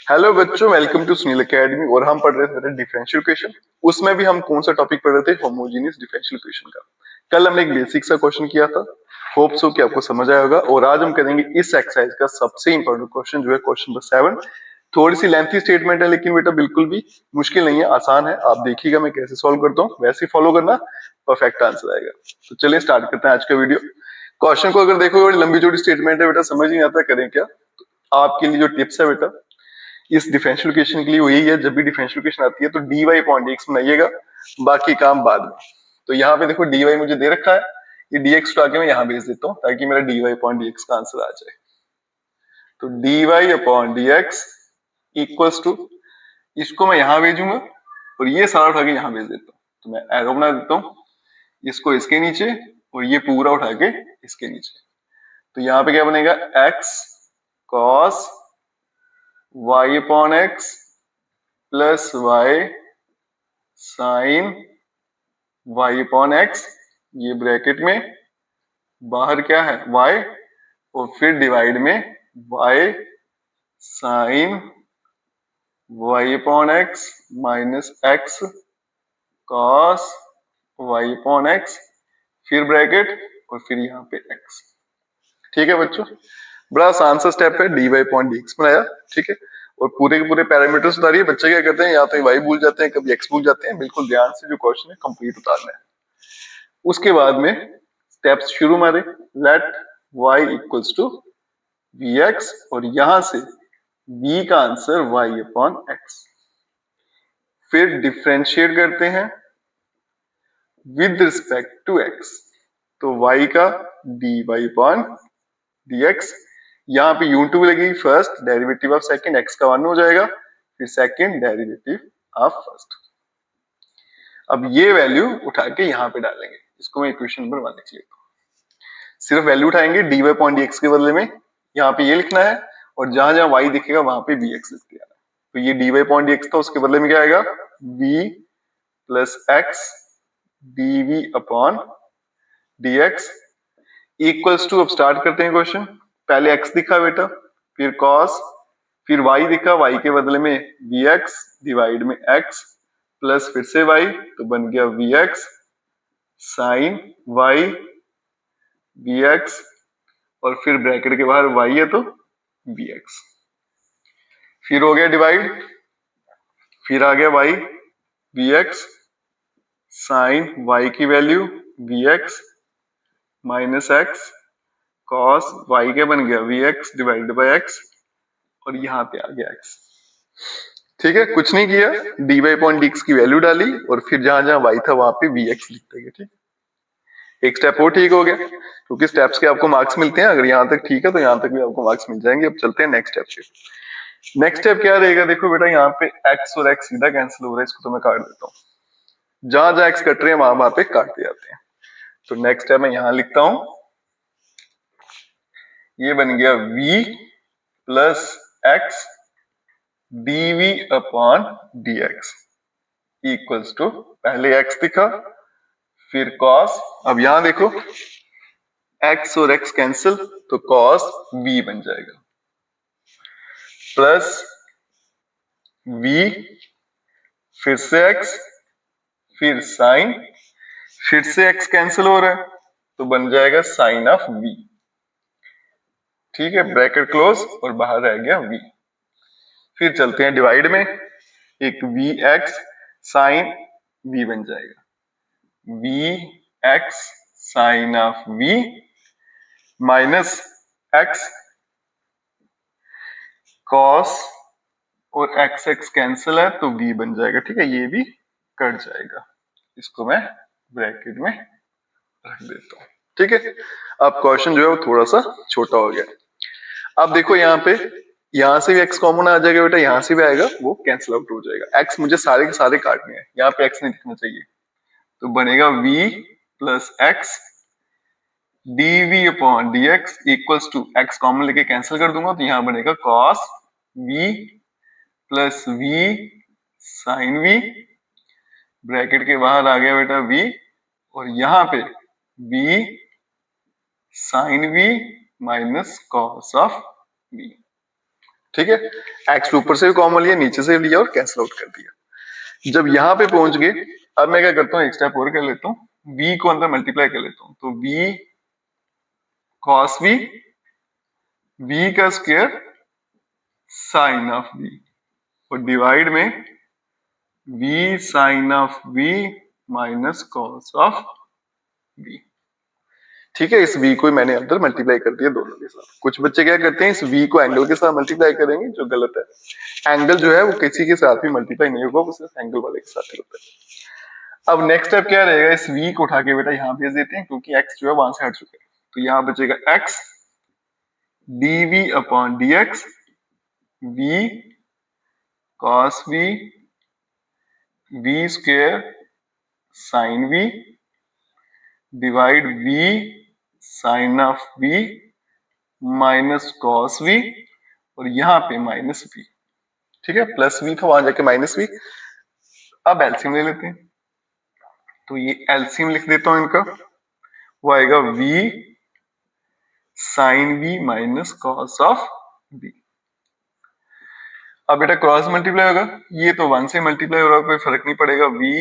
Hello बच्चों, welcome to Sunil academy. और हम पढ़ रहे थे डिफरेंशियल इक्वेशन। उसमें भी हम कौन सा टॉपिक पढ़ रहे थे? होमोजेनियस डिफरेंशियल इक्वेशन का। कल हमने एक बेसिक सा क्वेश्चन किया था, होप सो कि आपको समझ आया होगा। और आज हम करेंगे इस एक्सरसाइज का सबसे इंपॉर्टेंट क्वेश्चन, जो है क्वेश्चन नंबर 7। थोड़ी सी लेंथी स्टेटमेंट है, लेकिन बेटा बिल्कुल भी मुश्किल नहीं है, आसान है। आप देखिएगा मैं कैसे सॉल्व करता हूँ, वैसे ही फॉलो करना, परफेक्ट आंसर आएगा। तो चलिए स्टार्ट करते हैं आज का वीडियो। क्वेश्चन को अगर देखो, बड़ी लंबी चौड़ी स्टेटमेंट है बेटा, समझ नहीं आता करें क्या। आपके लिए जो टिप्स है बेटा इस डिफरेंशियल इक्वेशन के लिए वो यही है, जब भी डिफरेंशियल इक्वेशन आती है तो dy अपॉन dx बनाइएगा, बाकी काम बाद में। तो यहाँ पे देखो dy मुझे दे रखा है, ये dx उठा के मैं यहाँ भेज देता हूँ ताकि मेरा dy अपॉन dx का आंसर आ जाए। तो dy upon dx equals to, इसको मैं यहाँ भेजूंगा और ये सारा उठा के यहाँ भेज देता हूँ। तो मैं एरो बना देता हूँ, इसको इसके नीचे और ये पूरा उठा के इसके नीचे। तो यहाँ पे क्या बनेगा, x cos y upon x plus y sine y upon x, ये ब्रैकेट में बाहर क्या है y, और फिर डिवाइड में y sine y upon x minus x cos y upon x, फिर ब्रैकेट और फिर यहाँ पे x। ठीक है बच्चों, बड़ा आसान सा स्टेप है, dy अपॉन dx बनाया। ठीक है, और पूरे के पूरे पैरामीटर्स उतारिए। बच्चे क्या करते हैं, या तो y भूल जाते हैं, कभी x भूल जाते हैं। बिल्कुल ध्यान से जो क्वेश्चन है कंप्लीट उतारना है। उसके बाद में स्टेप्स शुरू मारे, let y equals to vx, और यहां से v का आंसर y अपॉन x। फिर डिफरेंशिएट करते हैं विद रिस्पेक्ट टू x, तो y का dy अपॉन dx, यहाँ पे u2 लगेगी, first derivative of second, x का 1 हो जाएगा, फिर सेकंड डेरिवेटिव ऑफ फर्स्ट। अब ये वैल्यू उठा के यहाँ पे डालेंगे, इसको मैं इक्वेशन नंबर 1 लिख लेता हूँ। सिर्फ वैल्यू उठाएंगे, dy अपॉन dx के बदले में यहाँ पे ये लिखना है, और जहां जहां y दिखेगा वहां पे vx लिख दिया। तो ये dy अपॉन dx था, उसके बदले में क्या आएगा, v plus x dv upon dx equals to, अब स्टार्ट करते हैं क्वेश्चन। पहले x दिखा बेटा, फिर cos, फिर y दिखा, y के बदले में vx डिवाइड में x प्लस फिर से y, तो बन गया vx साइन y vx, और फिर ब्रैकेट के बाहर y है तो vx, फिर हो गया डिवाइड, फिर आ गया y vx साइन y की value vx minus x cos y के बन गया vx डिवाइड बाय x, और यहाँ पे आ गया x। ठीक है, कुछ नहीं किया, dy अपॉन dx की वैल्यू डाली, और फिर जहां जहां y था वहां पे vx लिख देंगे। ठीक, एक स्टेप और ठीक हो गया, क्योंकि स्टेप्स के आपको मार्क्स मिलते हैं। अगर यहाँ तक ठीक है तो यहाँ तक भी आपको मार्क्स मिल जाएंगे। अब चलते हैं नेक्स्ट स्टेप पे। नेक्स्ट स्टेप क्या रहेगा, देखो बेटा यहाँ पे x और x सीधा कैंसिल हो रहा है, इसको तो मैं काट देता हूँ। जहां जहां x कट रहे हैं वहां पे काटते जाते हैं। तो नेक्स्ट स्टेप मैं यहाँ लिखता हूँ, ये बन गया v plus x dv upon dx equals to, पहले x दिखा फिर cos, अब यहां देखो x और x कैंसिल, तो cos v बन जाएगा, प्लस v फिर से x फिर साइन, फिर से x कैंसिल हो रहा है तो बन जाएगा साइन ऑफ v। ठीक है, ब्रैकेट क्लोज और बाहर रह गया v। फिर चलते हैं डिवाइड में, एक vx साइन v बन जाएगा, vx sine of v minus x cos, और x x कैंसिल है तो v बन जाएगा। ठीक है, ये भी कट जाएगा, इसको मैं ब्रैकेट में रख देता हूँ। ठीक है, अब क्वेश्चन जो है वो थोड़ा सा छोटा हो गया। अब देखो यहाँ पे, यहाँ से भी x कॉमन आ जाएगा बेटा, यहाँ से भी आएगा, वो कैंसिल आउट हो जाएगा। x मुझे सारे के सारे काटने हैं, यहाँ पे x नहीं दिखना चाहिए, तो बनेगा v plus x dv upon dx equals to, x common लेके कैंसिल कर दूंगा तो यहाँ बनेगा cos v plus v sine v, bracket के बाहर आ गया बेटा v, और यहाँ पे v sine v minus cos of v। ठीक है, एक्स ऊपर से भी कॉमन लिया, नीचे से भी लिया और कैंसिल आउट कर दिया। जब यहाँ पे पहुंच गए, अब मैं क्या करता हूँ, एक स्टेप और कर लेता हूँ, v को अंदर मल्टीप्लाई कर लेता हूँ, तो v cos v, v का स्क्वायर साइन ऑफ v, और डिवाइड में v sine of v minus cos of v। ठीक है, इस v को मैंने अंदर मल्टीप्लाई कर दिया दोनों के साथ। कुछ बच्चे क्या करते हैं, इस v को एंगल के साथ मल्टीप्लाई करेंगे, जो गलत है। एंगल जो है वो किसी के साथ भी मल्टीप्लाई नहीं होगा, वो सिर्फ एंगल वाले के साथ ही होता है। अब नेक्स्ट स्टेप क्या रहेगा, इस v को उठा के बेटा यहाँ भेज देते हैं, क्योंकि x जो है वहां से हट चुका है, तो यहाँ बचेगा x dv upon dx, v cos v, v square sine v divide v sine of v minus cos v, और यहाँ पे माइनस v। ठीक है, प्लस v था, वहां जाके माइनस v। अब एलसीएम ले लेते हैं, तो ये एलसीएम लिख देता हूं इनका, वो आएगा v sine v minus cos of v। अब बेटा क्रॉस मल्टीप्लाई होगा, ये तो 1 से मल्टीप्लाई हो रहा है, कोई फर्क नहीं पड़ेगा, v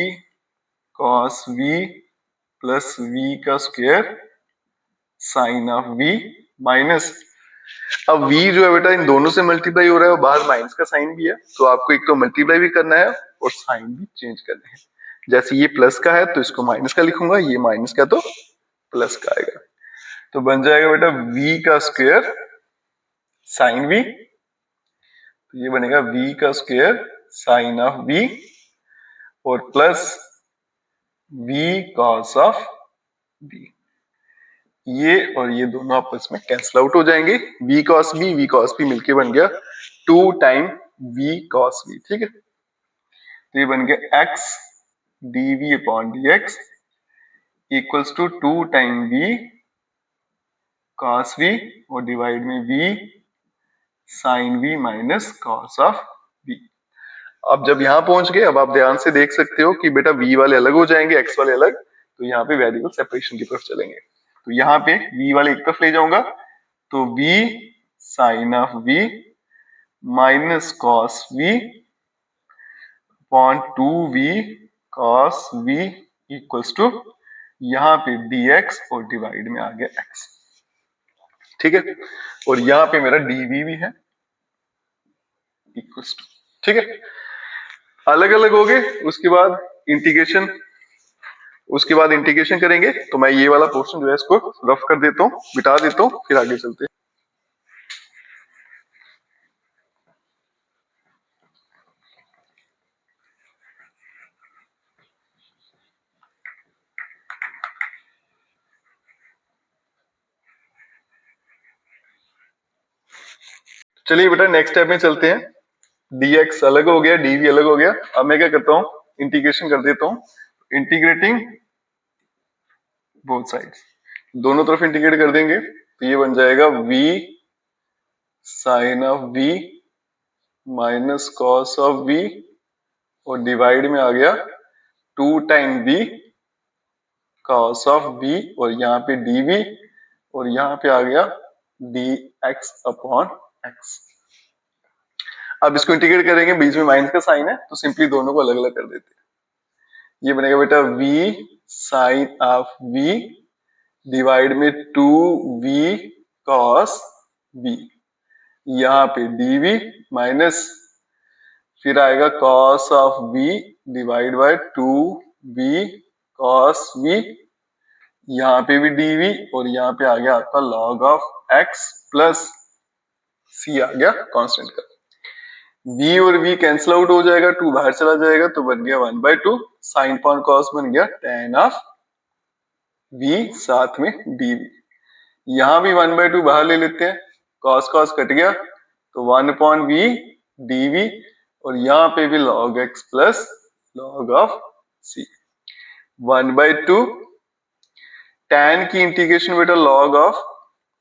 cos v plus v का square sine of v minus, अब v जो है बेटा इन दोनों से मल्टीप्लाई हो रहा है और बाहर माइनस का साइन भी है, तो आपको एक तो मल्टीप्लाई भी करना है और साइन भी चेंज करने हैं। जैसे ये प्लस का है तो इसको माइनस का लिखूंगा, ये माइनस का तो प्लस का आएगा, तो बन जाएगा बेटा v का स्क्वायर साइन v, तो ये बनेगा v का स्क्वायर साइन ऑफ v और plus v cos of v। ये और ये दोनों आपस में कैंसिल आउट हो जाएंगे, v cos b मिलके बन गया 2 टाइम v cos v। ठीक है, तो ये बन गया x dv upon dx equals to 2 time v cos v और डिवाइड में v sine v minus cos of v। अब जब यहां पहुंच गए, अब आप ध्यान से देख सकते हो कि बेटा v वाले अलग हो जाएंगे, x वाले अलग, तो यहाँ पे वेरिएबल सेपरेशन की तरफ चलेंगे। तो यहाँ पे v वाले एक तरफ ले जाऊंगा, तो v sine of v minus cos v upon 2v cos v equals to यहाँ पे dx और डिवाइड में आ गया x। ठीक है, और यहाँ पे मेरा dv भी है इक्वल्स टू, ठीक है, अलग अलग हो गए। उसके बाद इंटीग्रेशन करेंगे, तो मैं ये वाला पोर्शन जो है इसको रफ कर देता हूँ, मिटा देता हूँ, फिर आगे चलते हैं। चलिए बेटा नेक्स्ट स्टेप में चलते हैं। dx अलग हो गया, dv अलग हो गया। अब मैं क्या करता हूँ, इंटीग्रेशन कर देता हूँ, इंटीग्रेटिंग बोथ साइड्स, दोनों तरफ इंटीग्रेट कर देंगे, तो ये बन जाएगा v sine of v minus cos of v और डिवाइड में आ गया 2 time v cos of v और यहाँ पे dv और यहाँ पे आ गया dx अपॉन x। अब इसको इंटीग्रेट करेंगे, बीच में माइनस का साइन है, तो सिंपली दोनों को अलग अलग कर देते हैं। ये बनेगा बेटा v sine of v divide में 2v cos v, यहाँ पे dv माइनस फिर आएगा cos of v divide by 2v cos v, यहाँ पे भी dv और यहाँ पे आ गया आपका log of x plus c आ गया कांस्टेंट का। v और v कैंसिल आउट हो जाएगा, 2 बाहर चला जाएगा, तो बन गया 1/2, साइन पॉन कॉस बन गया tan ऑफ v साथ में dv। यहाँ भी 1/2 बाहर ले लेते हैं, cos cos कट गया, तो 1/v dv और यहाँ पे भी log x plus log of c। 1/2 tan की इंटीग्रेशन बेटा log ऑफ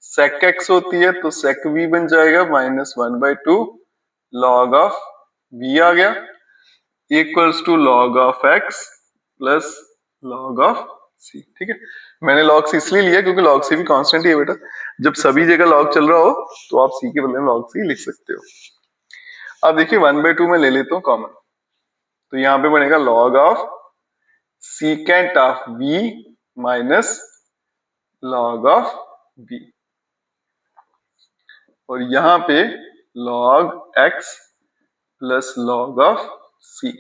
sec x होती है, तो sec v बन जाएगा माइनस 1/2 log ऑफ v आ गया equals to log of x plus log of c। ठीक है, मैंने log c इसलिए लिया क्योंकि log c भी कांस्टेंट ही है बेटा, जब सभी जगह log चल रहा हो तो आप c के बदले में log c लिख सकते हो। अब देखिए 1/2 में ले लेता हूँ कॉमन, तो यहाँ पे बनेगा log of secant of v minus log of v, और यहाँ पे log x plus log of c।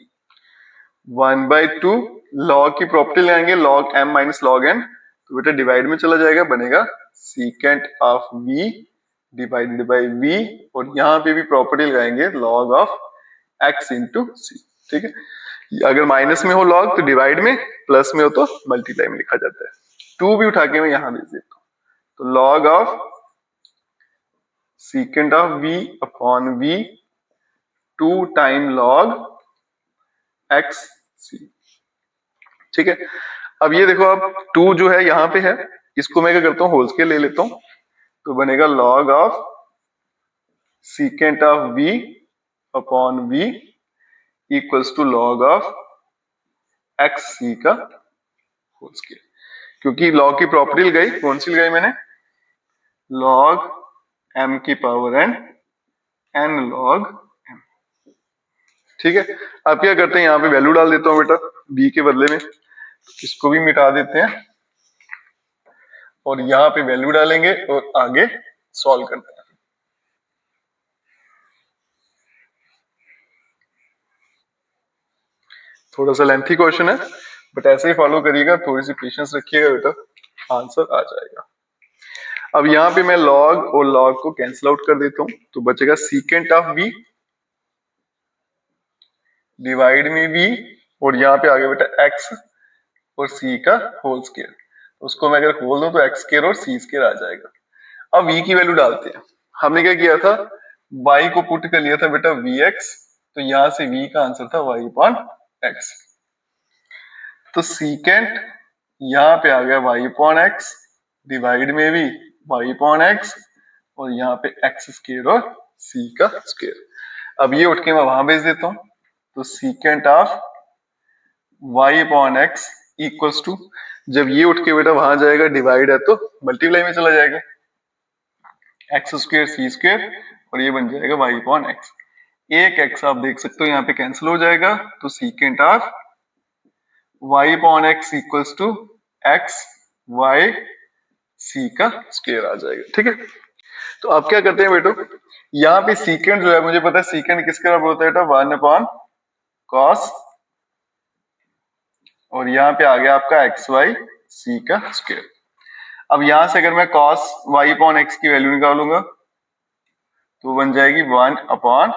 1/2 log की प्रॉपर्टी लगाएंगे, log m minus log n, तो बेटा डिवाइड में चला जाएगा, बनेगा secant of v divided by v, और यहाँ पे भी प्रॉपर्टी लगाएंगे log of x into c। ठीक है, अगर माइनस में हो log तो डिवाइड में, प्लस में हो तो मल्टीप्लाई में लिखा जाता है। 2 भी उठा के मैं यहाँ भेज देता हूँ, तो log of secant of v upon v 2 time log x c। ठीक है, अब ये देखो, अब 2 जो है यहाँ पे है, इसको मैं क्या करता हूँ होल स्केल ले लेता हूँ, तो बनेगा log of secant of v upon v equals to log of x c का होल स्केल। क्योंकि log की प्रॉपर्टी लगाई, कौन सी लगाई मैंने, log m की power n n log m। ठीक है, अब क्या करते हैं, यहाँ पे वैल्यू डाल देता हूँ बेटा b के बदले में, इसको भी मिटा देते हैं और यहाँ पे वैल्यू डालेंगे और आगे सॉल्व करते हैं। थोड़ा सा लेंथी क्वेश्चन है, बट ऐसे ही फॉलो करिएगा, थोड़ी सी पेशेंस रखिएगा बेटा, आंसर आ जाएगा। अब यहाँ पे मैं log और log को कैंसिल आउट कर देता हूँ, तो बचेगा सीकेंट ऑफ v डिवाइड में v, और यहाँ पे आ गया बेटा x और c का होल स्क्वायर, उसको मैं अगर खोल दूं तो x स्क्वायर और c स्क्वायर आ जाएगा। अब v की वैल्यू डालते हैं, हमने क्या किया था, y को पुट कर लिया था बेटा vx, तो यहां से v का आंसर था y अपॉन x, तो सीकेंट यहाँ पे आ गया y अपॉन x डिवाइड में भी y अपॉन x, और यहाँ पे x स्क्वायर और c का स्क्वायर। अब ये उठ के मैं वहां भेज देता हूँ, तो secant of y upon x equals to, जब ये उठ के बेटा वहां जाएगा डिवाइड है तो मल्टीप्लाई में चला जाएगा, x स्क्वायर c स्क्वायर, और ये बन जाएगा y अपॉन x। एक x आप देख सकते हो यहाँ पे कैंसिल हो जाएगा, तो secant of y upon x equals to x y c का स्क्वायर आ जाएगा। ठीक है, तो अब क्या करते हैं बेटो, यहाँ पे सीकेंट जो है, मुझे पता है सीकेंट किसके बराबर होता है बेटा, 1 अपॉन कॉस, और यहाँ पे आ गया आपका एक्स वाई सी का स्क्वायर। अब यहां से अगर मैं कॉस वाई अपॉन एक्स की वैल्यू निकालूंगा तो बन जाएगी 1 अपॉन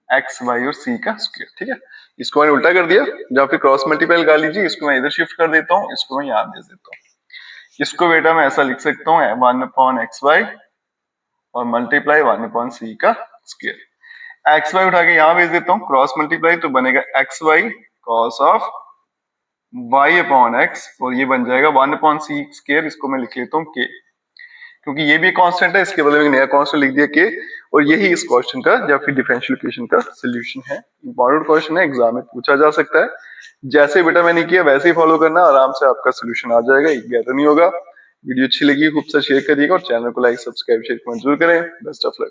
एक्स वाई और सी का स्क्वायर। ठीक है, इसको मैंने उल्टा कर दिया, या फिर क्रॉस मल्टीप्लाई लगा लीजिए, इसको मैं इधर शिफ्ट कर देता हूँ, इसको मैं यहाँ भेज देता हूँ। इसको बेटा मैं ऐसा लिख सकता हूँ 1 अपॉन एक्स वाई और मल्टीप्लाई 1 अपॉन सी का स्क्वायर। एक्स वाई उठा के यहाँ भेज देता हूँ, क्रॉस मल्टीप्लाई, तो बनेगा x y cos of y upon x, और ये बन जाएगा 1 अपॉन सी स्क्वायर, इसको मैं लिख लेता हूँ k, क्योंकि ये भी कांस्टेंट है, इसके बदले में नया कांस्टेंट लिख दिया k, और यही इस क्वेश्चन का या फिर डिफरेंशियल इक्वेशन का सॉल्यूशन है। इंपॉर्टेंट क्वेश्चन है, एग्जाम में पूछा जा सकता है। जैसे बेटा मैंने किया वैसे ही फॉलो करना, आराम से आपका सोल्यूशन आ जाएगा, एक गैदर नहीं होगा। वीडियो अच्छी लगी खूब सा शेयर करिएगा, और चैनल को लाइक सब्सक्राइब शेयर कमेंट जरूर करें। Best of luck.